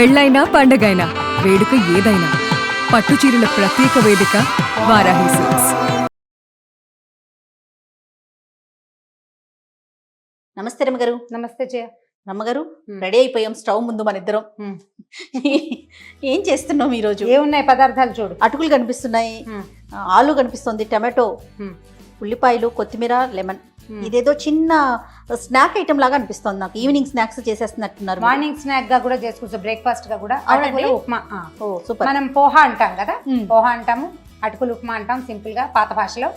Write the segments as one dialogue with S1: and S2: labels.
S1: పెళ్ళైనా పండగైనా వేడుక ఏదైనా పట్టుచీరల ప్రత్యేక వేదిక వారాహి సిల్క్స్.
S2: నమస్తే రమ్మగారు.
S3: నమస్తే జయ.
S2: రమ్మగారు, రెడీ అయిపోయాం స్టవ్ ముందు మన ఇద్దరం. ఏం చేస్తున్నాం ఈరోజు?
S3: ఏమున్నాయి పదార్థాలు చూడు.
S2: అటుకులు కనిపిస్తున్నాయి, ఆలు కనిపిస్తుంది, టమాటో, ఉల్లిపాయలు, కొత్తిమీర, లెమన్. ఇదేదో చిన్న స్నాక్ ఐటమ్ లాగా అనిపిస్తుంది నాకు. ఈవినింగ్ స్నాక్స్ చేసేస్తున్నట్టున్నారు.
S3: మార్నింగ్ స్నాక్ గా కూడా చేసుకోవచ్చు, బ్రేక్ఫాస్ట్ గా కూడా. అటుకులు ఉప్మా.
S2: ఓ సూపర్.
S3: మనం పోహా అంటాం కదా, పోహా అంటాము, అటుకులు ఉప్మా అంటాం సింపుల్ గా పాత భాషలో.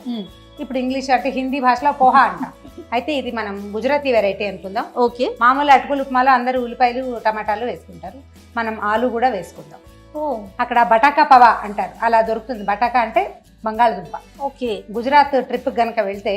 S3: ఇప్పుడు ఇంగ్లీష్ అంటే హిందీ భాషలో పోహా అంటాం. అయితే ఇది మనం గుజరాతీ వెరైటీ అనుకుందాం.
S2: ఓకే.
S3: మామూలు అటుకులు ఉప్మాలో అందరూ ఉల్లిపాయలు టమాటాలు వేసుకుంటారు, మనం ఆలు కూడా వేసుకుంటాం. అక్కడ బటాకా పవా అంటారు, అలా దొరుకుతుంది. బటాకా అంటే బంగాళదుంప.
S2: ఓకే.
S3: గుజరాత్ ట్రిప్ కనుక వెళ్తే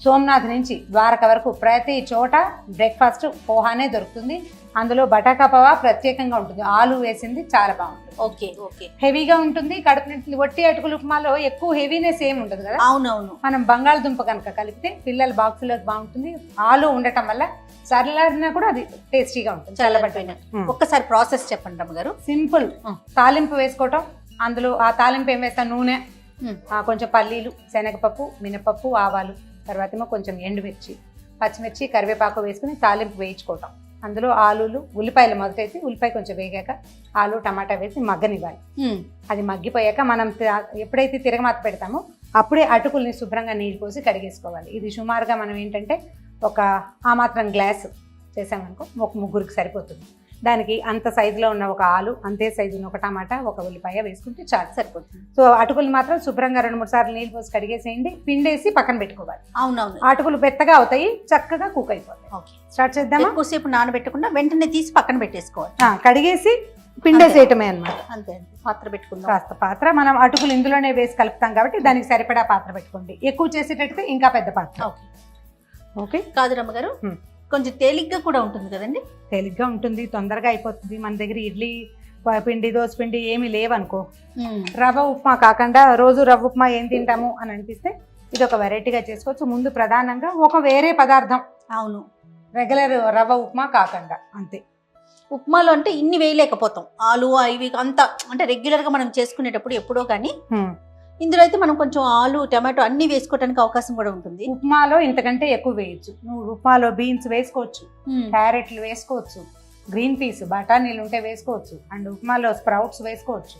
S3: సోమనాథ్ నుంచి ద్వారక వరకు ప్రతి చోట బ్రేక్ఫాస్ట్ పోహానే దొరుకుతుంది. అందులో బటాకా పవా ప్రత్యేకంగా ఉంటుంది, ఆలు వేసింది చాలా బాగుంటుంది.
S2: Okay okay.
S3: హెవీగా ఉంటుంది, కడుపు నిండి. వట్టి అటుకులు ఉప్మాలో ఎక్కువ హెవీనెస్ ఏమి ఉండదు కదా.
S2: అవునవును.
S3: మనం బంగాళదుంప కనుక కలిపితే పిల్లల బాక్సులోకి బాగుంటుంది. ఆలు ఉండటం వల్ల చల్లారినా కూడా అది టేస్టీగా ఉంటుంది. చల్లబట్టిన
S2: ఒక్కసారి ప్రాసెస్ చెప్పండి రమ్మగారు.
S3: సింపుల్. తాలింపు వేసుకోవటం, అందులో ఆ తాలింపు ఏం వేస్తాం, నూనె, కొంచెం పల్లీలు, శనగపప్పు, మినపప్పు, ఆవాలు, తర్వాత ఏమో కొంచెం ఎండుమిర్చి, పచ్చిమిర్చి, కరివేపాకు వేసుకుని తాలింపు వేయించుకోవటం. అందులో ఆలులు, ఉల్లిపాయలు మొదటేసి ఉల్లిపాయ కొంచెం వేగాక ఆలు టమాటా వేసి మగ్గనివ్వాలి. అది మగ్గిపోయాక మనం ఎప్పుడైతే తిరగమాత పెడతామో అప్పుడే అటుకుల్ని శుభ్రంగా నీళ్ళు పోసి కడిగేసుకోవాలి. ఇది సుమారుగా మనం ఏంటంటే ఒక ఆ మాత్రం గ్లాసు చేసామనుకో ఒక ముగ్గురికి సరిపోతుంది. దానికి అంత సైజులో ఉన్న ఒక ఆలు, అంతే సైజున ఒక టమాటా, ఒక ఉల్లిపాయ వేసుకుంటే చాలు, సరిపోతుంది. సో అటుకులు మాత్రం శుభ్రంగా 2-3 సార్లు నీళ్ళు పోసి కడిగేసేయండి, పిండేసి పక్కన పెట్టుకోవాలి.
S2: అవునవును.
S3: అటుకులు మెత్తగా అవుతాయి, చక్కగా కుక్ అయిపోతాయి.
S2: ఓకే.
S3: స్టార్ట్ చేద్దాం.
S2: ఎక్కువసేపు నానబెట్టకుండా వెంటనే తీసి పక్కన పెట్టేసుకోవాలి.
S3: కడిగేసి పిండేసేయటమే అనమాట.
S2: అంతే అండి. పాత్ర పెట్టుకుందాం.
S3: కాస్త పాత్ర, మనం అటుకులు ఇందులోనే వేసి కలుపుతాం కాబట్టి దానికి సరిపడా పాత్ర పెట్టుకోండి. ఎక్కువ చేసేటట్టు ఇంకా పెద్ద పాత్ర.
S2: Okay
S3: okay.
S2: కాదు రమ్మగారు, కొంచెం తేలిగ్గా కూడా ఉంటుంది కదండి.
S3: తేలిగ్గా ఉంటుంది, తొందరగా అయిపోతుంది. మన దగ్గర ఇడ్లీ పిండి, దోశ పిండి ఏమి లేవనుకో, రవ్వ ఉప్మా కాకుండా రోజు రవ్వ ఉప్మా ఏం తింటాము అని అనిపిస్తే ఇది ఒక వెరైటీగా చేసుకోవచ్చు. ముందు ప్రధానంగా ఒక వేరే పదార్థం.
S2: అవును.
S3: రెగ్యులర్ రవ్వ ఉప్మా కాకుండా. అంతే.
S2: ఉప్మాలో అంటే ఇన్ని వేయలేకపోతాం, ఆలు ఇవి అంతా అంటే రెగ్యులర్గా మనం చేసుకునేటప్పుడు ఎప్పుడో కానీ. ఇందులో అయితే మనం కొంచెం ఆలు, టమాటో అన్ని వేసుకోవడానికి అవకాశం కూడా ఉంటుంది.
S3: ఉప్మాలో ఇంతకంటే ఎక్కువ వేయచ్చు. నువ్వు ఉప్మాలో బీన్స్ వేసుకోవచ్చు, క్యారెట్లు వేసుకోవచ్చు, గ్రీన్ పీస్, బఠానీలు ఉంటే వేసుకోవచ్చు, అండ్ ఉప్మాలో స్ప్రౌట్స్ వేసుకోవచ్చు.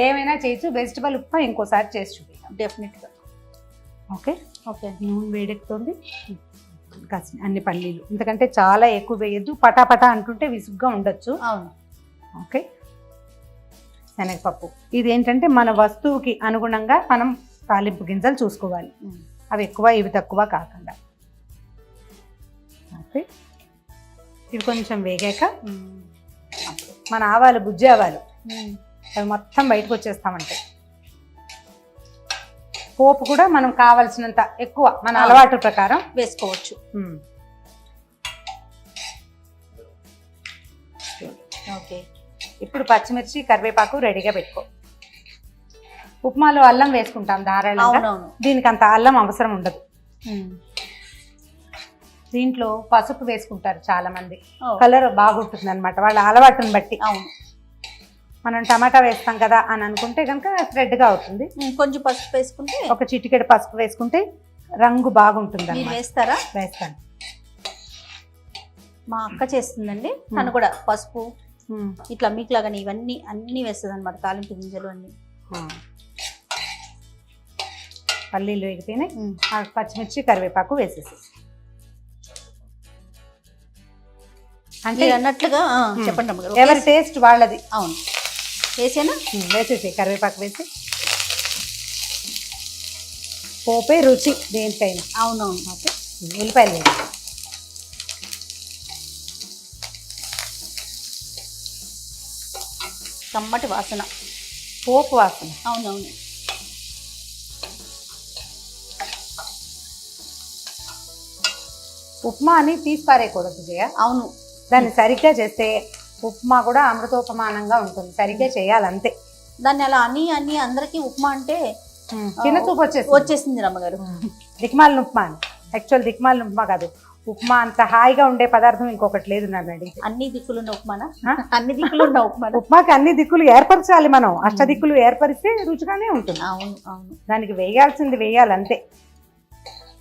S3: ఏమైనా చేయొచ్చు. వెజిటబుల్ ఉప్మా ఇంకోసారి చేసి చూపిస్తాం
S2: డెఫినెట్గా.
S3: ఓకే.
S2: ఓకే.
S3: నూనె వేడెక్కుతుంది, అన్ని పల్లీలు, ఇంతకంటే చాలా ఎక్కువ వేయద్దు. పటాపటా అంటుంటే విసుగ్గా ఉండొచ్చు.
S2: అవును.
S3: ఓకే. శనగపప్పు. ఇది ఏంటంటే మన వస్తువుకి అనుగుణంగా మనం తాలింపు గింజలు చూసుకోవాలి, అవి ఎక్కువ ఇవి తక్కువ కాకుండా. ఓకే. ఇవి కొంచెం వేగాక మన ఆవాలు, బుజ్జి ఆవాలు, అవి మొత్తం బయటకు వచ్చేస్తామంటే పోపు కూడా మనం కావాల్సినంత ఎక్కువ మన అలవాటు ప్రకారం వేసుకోవచ్చు.
S2: ఓకే.
S3: ఇప్పుడు పచ్చిమిర్చి, కరివేపాకు రెడీగా పెట్టుకో. ఉప్మాలో అల్లం వేసుకుంటాం ధారాళంగా, దీనికి అంత అల్లం అవసరం ఉండదు. దీంట్లో పసుపు వేసుకుంటారు చాలా మంది, కలర్ బాగుంటుంది అనమాట వాళ్ళ అలవాటుని బట్టి.
S2: అవును.
S3: మనం టమాటా వేస్తాం కదా అని అనుకుంటే కనుక రెడ్గా అవుతుంది.
S2: కొంచెం పసుపు వేసుకుంటే,
S3: ఒక చిటికెడు పసుపు వేసుకుంటే రంగు బాగుంటుంది.
S2: వేస్తారా?
S3: వేస్తాను.
S2: మా అక్క చేస్తుందండి, తను కూడా పసుపు ఇట్లా మీకులాగానే ఇవన్నీ అన్ని వేస్తుంది అనమాట, తాలింపు గింజలు అన్ని.
S3: పల్లీలు వేగితేనే పచ్చిమిర్చి, కరివేపాకు వేసేసి
S2: అంటే అన్నట్లుగా చెప్పండి అమ్మగారు.
S3: ఎవరి టేస్ట్ వాళ్ళది.
S2: అవును. వేసేనా?
S3: వేసేసి కరివేపాకు వేసి. పోపే రుచి దేనికైనా.
S2: అవునవును.
S3: ఓకే. ఉల్లిపాయలు వేసి
S2: కమ్మటి వాసన,
S3: పోపు వాసన.
S2: అవునవును.
S3: ఉప్మా అని తీసి పారేయకూడదు జయ.
S2: అవును.
S3: దాన్ని సరిగ్గా చేస్తే ఉప్మా కూడా అమృతోపమానంగా ఉంటుంది. సరిగ్గా చేయాలంతే.
S2: దాన్ని అలా అని అందరికీ ఉప్మా అంటే
S3: చిన్న చూపు వచ్చేసింది
S2: రమ్మగారు.
S3: దిక్మాలిన ఉప్మా అని. యాక్చువల్ దిక్మాలిన ఉప్మా కాదు, ఉప్మా అంత హాయిగా ఉండే పదార్థం ఇంకొకటి లేదు నన్ను అడిగితే.
S2: అన్ని దిక్కులున్న ఉప్మానా? అన్ని దిక్కులున్న ఉప్మానా?
S3: ఉప్మాకి అన్ని దిక్కులు ఏర్పరచాలి మనం, అష్టదిక్కులు ఏర్పరిస్తే రుచిగానే ఉంటుంది.
S2: అవును అవును.
S3: దానికి వేయాల్సింది వేయాలి అంతే.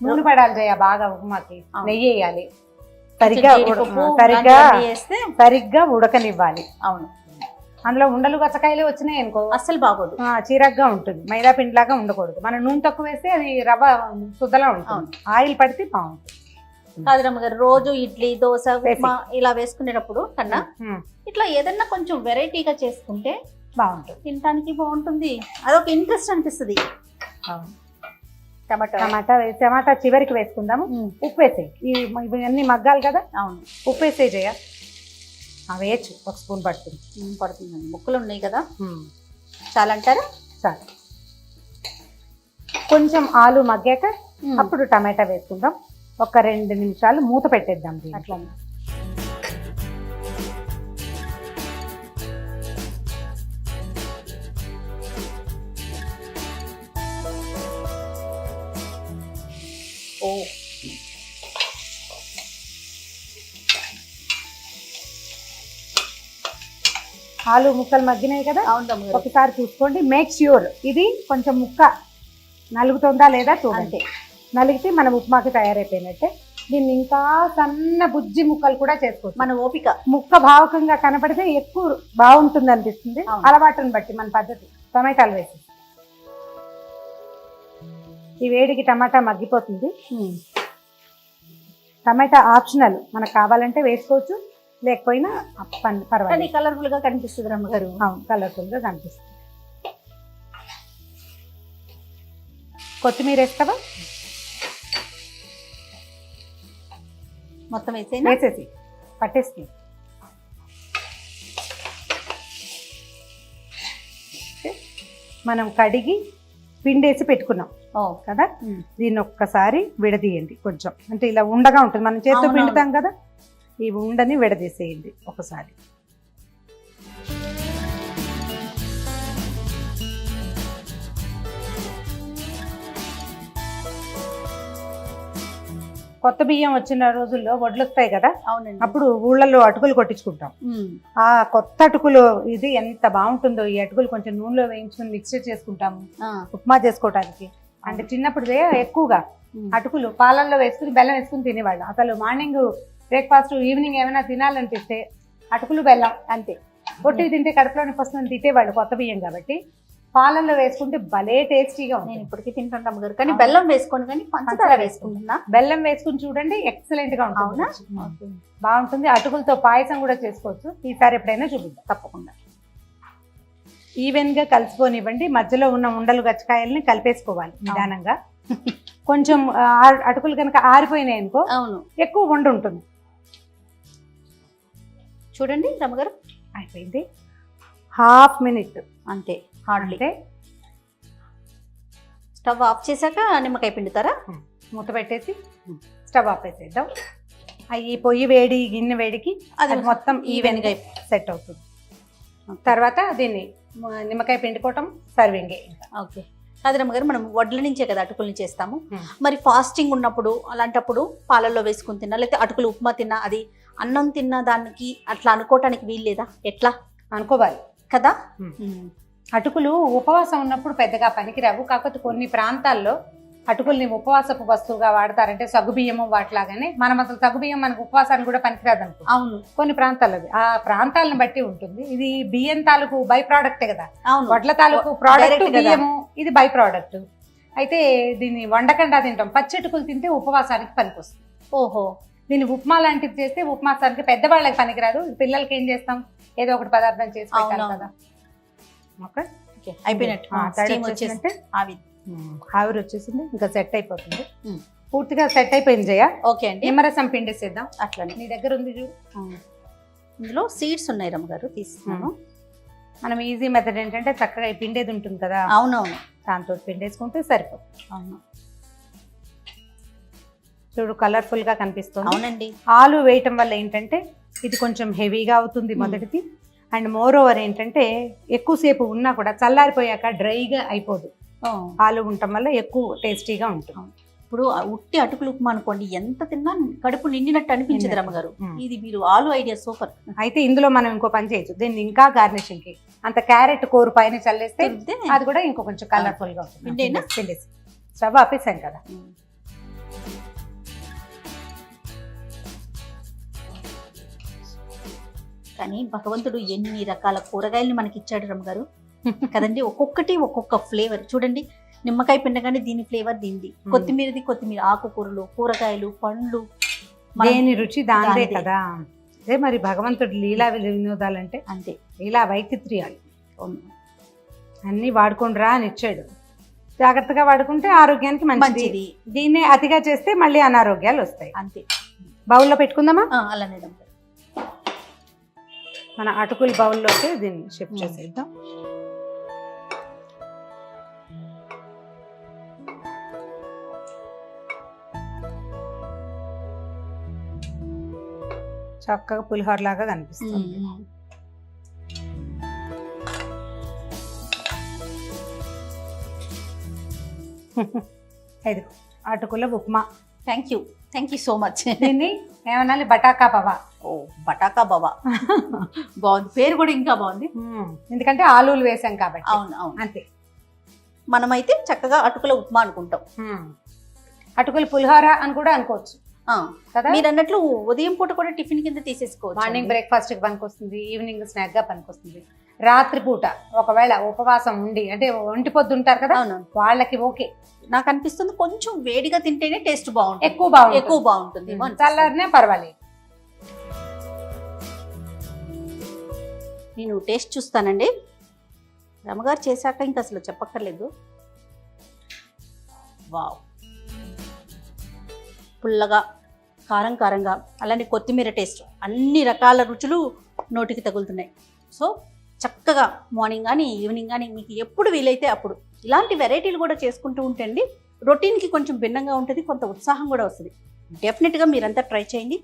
S3: నూనె పడాలి జయ బాగా ఉప్మాకి, నెయ్యి వేయాలి, సరిగ్గా సరిగ్గా ఉడకనివ్వాలి.
S2: అవును.
S3: అందులో ఉండలు గచ్చకాయలు వచ్చినాయి అనుకో
S2: అస్సలు బాగోదు,
S3: చీరగ్గా ఉంటుంది, మైదా పిండిలాగా ఉండకూడదు. మనం నూనె తక్కువ వేస్తే అది రవ్వ శుద్ధలా ఉంటుంది, ఆయిల్ పడితే బాగుంటుంది.
S2: కాదు రమ్మగారు, రోజు ఇడ్లీ దోశ ఉప్మా ఇలా వేసుకునేటప్పుడు కన్నా ఇట్లా ఏదన్నా కొంచెం వెరైటీగా చేసుకుంటే
S3: బాగుంటుంది,
S2: తినడానికి బాగుంటుంది, అదొక ఇంట్రెస్ట్ అనిపిస్తుంది.
S3: టమాటా చివరికి వేసుకుందాము. ఉప్పు వేసేయి, ఇవన్నీ మగ్గాలి కదా.
S2: అవును,
S3: ఉప్పు వేసే చేయ వేయచ్చు, 1 స్పూన్ పడుతుంది.
S2: పడుతుందండి, ముక్కలు ఉన్నాయి కదా. చాలా అంటారా?
S3: చాలు. కొంచెం ఆలు మగ్గాక అప్పుడు టమాటా వేసుకుందాం. ఒక 2 నిమిషాలు మూత పెట్టేద్దాం దీన్ని.
S2: అట్లా ఓ
S3: ఆలు ముక్కలు మగ్గినాయి కదా.
S2: అవును,
S3: ఒకసారి చూసుకోండి, మేక్ ష్యూర్ ఇది కొంచెం ముక్క నలుగుతుందా లేదా చూడండి. నలిగితే మన ఉప్మాకి తయారైపోయినట్టే. దీన్ని ఇంకా సన్న బుజ్జి ముక్కలు కూడా చేసుకోవచ్చు,
S2: మన ఓపిక.
S3: ముక్క భావకంగా కనపడితే ఎక్కువ బాగుంటుంది అనిపిస్తుంది, అలవాటుని బట్టి మన పద్ధతి. టమాటాలు వేసి ఈ వేడికి టమాటా మగ్గిపోతుంది. టమాటా ఆప్షనల్, మనకు కావాలంటే వేసుకోవచ్చు, లేకపోయినా పర్వాలేదు.
S2: కలర్ఫుల్ గా కనిపిస్తుంది రమ్మగారు.
S3: అవును, కలర్ఫుల్ గా కనిపిస్తుంది. కొత్తిమీర వేస్తావా?
S2: మొత్తం
S3: వేసేసి పట్టేసి మనం కడిగి పిండేసి పెట్టుకున్నాం కదా. దీన్ని ఒక్కసారి విడదీయండి కొంచెం, అంటే ఇలా ఉండగా ఉంటుంది, మనం చేతితో పిండుతాం కదా, ఈ ఉండని విడదీసేయండి ఒకసారి. కొత్త బియ్యం వచ్చిన రోజుల్లో వడ్లు వస్తాయి కదా, అప్పుడు ఊళ్ళల్లో అటుకులు కొట్టించుకుంటాం. ఆ కొత్త అటుకులు ఇది ఎంత బాగుంటుందో. ఈ అటుకులు కొంచెం నూనెలో వేయించుకుని మిక్స్చర్ చేసుకుంటాము ఉప్మా చేసుకోవటానికి. అంటే చిన్నప్పుడు ఎక్కువగా అటుకులు పాలల్లో వేసుకుని బెల్లం వేసుకుని తినేవాళ్ళు. అసలు మార్నింగ్ బ్రేక్ఫాస్ట్, ఈవినింగ్ ఏమైనా తినాలనిపిస్తే అటుకులు బెల్లం అంతే. పొట్టి తింటే కడుపులో నొప్పి వస్తుందని తిట్టేవాళ్ళు కొత్త బియ్యం కాబట్టి. పాలల్లో వేసుకుంటే భలే టేస్టీగా ఉంది.
S2: నేను ఇప్పటికీ తింటాను అమ్మగారు, కానీ బెల్లం వేసుకోండి, కానీ పంచదార వేసుకుంటున్నా.
S3: బెల్లం వేసుకుని చూడండి, ఎక్సలెంట్ గా ఉంటుంది, బాగుంటుంది. అటుకులతో పాయసం కూడా చేసుకోవచ్చు. ఈసారి ఎప్పుడైనా చూపిద్దాం తప్పకుండా. ఈవెన్ గా కలిసిపోనివ్వండి, మధ్యలో ఉన్న ఉండలు గచ్చకాయల్ని కలిపేసుకోవాలి నిదానంగా. కొంచెం అటుకులు కనుక ఆరిపోయినాయి అనుకో,
S2: అవును, ఎక్కువ
S3: వండ ఉంటుంది.
S2: చూడండి రమ్మగారు,
S3: అయిపోయింది. హాఫ్ మినిట్ అంతే,
S2: అంటే స్టవ్ ఆఫ్ చేశాక నిమ్మకాయ పిండుతారా?
S3: మూత పెట్టేసి స్టవ్ ఆఫ్ చేసేద్దాం. ఈ పొయ్యి వేడి, గిన్నె వేడికి అది మొత్తం ఈవెన్గా సెట్ అవుతుంది. తర్వాత దీన్ని నిమ్మకాయ పిండుకోవటం, సర్వింగ్.
S2: ఓకే. కాదు రమ్మగారు, మనం వడ్ల నుంచే కదా అటుకుల్ని చేస్తాము. మరి ఫాస్టింగ్ ఉన్నప్పుడు అలాంటప్పుడు పాలల్లో వేసుకుని తిన్నా, లేకపోతే అటుకులు ఉప్మా తిన్నా, అది అన్నం తిన్నా దానికి అట్లా అనుకోవటానికి వీల్లేదా? ఎట్లా
S3: అనుకోవాలి
S2: కదా.
S3: అటుకులు ఉపవాసం ఉన్నప్పుడు పెద్దగా పనికిరావు. కాకపోతే కొన్ని ప్రాంతాల్లో అటుకుల్ని ఉపవాసపు వస్తువుగా వాడతారంటే సగ్గుబియ్యము వాటిలాగానే. మనం అసలు సగ్గుబియ్యం మనకు ఉపవాసానికి కూడా పనికిరాదు అనుకో.
S2: అవును,
S3: కొన్ని ప్రాంతాల్లో ఆ ప్రాంతాలను బట్టి ఉంటుంది. ఇది బియ్యం తాలూకు బై ప్రోడక్టే కదా, వడ్ల తాలూకు ప్రోడక్ట్ బియ్యము, ఇది బై ప్రోడక్ట్. అయితే దీన్ని వండకుండా తింటాం. పచ్చటుకులు తింటే ఉపవాసానికి పనికొస్తుంది.
S2: ఓహో.
S3: దీన్ని ఉప్మా లాంటిది చేస్తే ఉపవాసానికి పెద్దవాళ్ళకి పనికిరాదు. పిల్లలకి ఏం చేస్తాం, ఏదో ఒకటి పదార్థం చేసి పెట్టాలి కదా.
S2: అయిపోయినట్టు
S3: ఆవిరి వచ్చేసింది, ఇంకా సెట్ అయిపోతుంది. పూర్తిగా సెట్ అయిపోయింది జయ.
S2: ఓకే అండి,
S3: నిమ్మరసం పిండేసేద్దాం.
S2: అట్లనే
S3: నీ దగ్గర ఉంది చూడు,
S2: ఇందులో సీడ్స్ ఉన్నాయి రమ్మగారు, తీసుకున్నాను.
S3: మనం ఈజీ మెథడ్ ఏంటంటే చక్కగా పిండేది ఉంటుంది కదా.
S2: అవునవును,
S3: దాంతో పిండేసుకుంటే సరిపోతుంది.
S2: అవును,
S3: చూడు కలర్ఫుల్ గా కనిపిస్తుంది.
S2: అవునండి.
S3: ఆలు వేయటం వల్ల ఏంటంటే ఇది కొంచెం హెవీగా అవుతుంది మొదటిది. అండ్ మోర్ ఓవర్ ఏంటంటే ఎక్కువసేపు ఉన్నా కూడా చల్లారిపోయాక డ్రైగా అయిపోదు. ఆలు ఉండటం వల్ల ఎక్కువ టేస్టీగా ఉంటుంది.
S2: ఇప్పుడు ఆ ఉట్టి అటుకులు ఉప్మా అనుకోండి, ఎంత తిన్నా కడుపు నిండినట్టు అనిపించదు రమ్మగారు. ఇది మీరు ఆలు ఐడియా సూపర్.
S3: అయితే ఇందులో మనం ఇంకో పని చేయొచ్చు, దీన్ని ఇంకా గార్నిషింగ్ కి అంత క్యారెట్ కూర పైన చల్లేస్తే అది కూడా ఇంకో కొంచెం కలర్ఫుల్ గా ఉంటుంది.
S2: పిండేనా?
S3: పిండేసి స్టవ్ ఆపేసాం కదా.
S2: కానీ భగవంతుడు ఎన్ని రకాల కూరగాయల్ని మనకి ఇచ్చాడు రమ్మగారు కదండి. ఒక్కొక్కటి ఒక్కొక్క ఫ్లేవర్. చూడండి, నిమ్మకాయ పిండగానే దీని ఫ్లేవర్ దీనిది, కొత్తిమీరది కొత్తిమీర, ఆకుకూరలు, కూరగాయలు, పండ్లు,
S3: దేని రుచి దాందే
S2: దానిదే.
S3: కదా. అదే మరి భగవంతుడు లీలా వినోదాలంటే
S2: అంతే.
S3: లీలా వైచిత్ర్యాలు అన్ని వాడుకుండ్రా అని ఇచ్చాడు. జాగ్రత్తగా వాడుకుంటే ఆరోగ్యానికి మంచిది.
S2: మంచిది.
S3: దీన్నే అతిగా చేస్తే మళ్ళీ అనారోగ్యాలు వస్తాయి.
S2: అంతే.
S3: బౌల్లో పెట్టుకుందామా?
S2: అలానే రమ్మగారు.
S3: మన అటుకుల బౌల్లోకి దీన్ని షిఫ్ట్ చేసేద్దాం. చక్కగా పులిహోర లాగా కనిపిస్తుంది. ఇది అటుకుల upma.
S2: Thank you so much.
S3: దీన్ని ఏమనాలి, బటాకా పవా.
S2: ఓ, బటాకా బాబా బాగుంది, పేరు కూడా ఇంకా బాగుంది.
S3: ఎందుకంటే ఆలూలు వేసాం కాబట్టి.
S2: అవును అవును.
S3: అంతే.
S2: మనమైతే చక్కగా అటుకుల ఉప్మా అనుకుంటాం.
S3: అటుకుల పులిహోర అని కూడా అనుకోవచ్చు కదా.
S2: మీరు అన్నట్లు ఉదయం పూట కూడా టిఫిన్ కింద తీసేసుకోవచ్చు.
S3: మార్నింగ్ బ్రేక్ఫాస్ట్ కి పనికొస్తుంది, ఈవినింగ్ స్నాక్ గా పనికొస్తుంది. రాత్రి పూట ఒకవేళ ఉపవాసం ఉండి అంటే ఒంటి పొద్దు ఉంటారు కదా,
S2: అవును.
S3: వాళ్ళకి ఓకే.
S2: నాకు అనిపిస్తుంది కొంచెం వేడిగా తింటేనే టేస్ట్ బాగుంటుంది,
S3: ఎక్కువ
S2: బాగుంటుంది.
S3: చల్లారనే పర్వాలేదు.
S2: నేను టేస్ట్ చూస్తానండి. రమగారు చేశాక ఇంకా అసలు చెప్పక్కర్లేదు. వావ్, పుల్లగా, కారం కారంగా, అలానే కొత్తిమీర టేస్ట్, అన్ని రకాల రుచులు నోటికి తగులుతున్నాయి. సో చక్కగా మార్నింగ్ కానీ ఈవినింగ్ కానీ మీకు ఎప్పుడు వీలైతే అప్పుడు ఇలాంటి వెరైటీలు కూడా చేసుకుంటూ ఉంటండి. రొటీన్కి కొంచెం భిన్నంగా ఉంటుంది, కొంత ఉత్సాహం కూడా వస్తుంది. డెఫినెట్గా మీరంతా ట్రై చేయండి.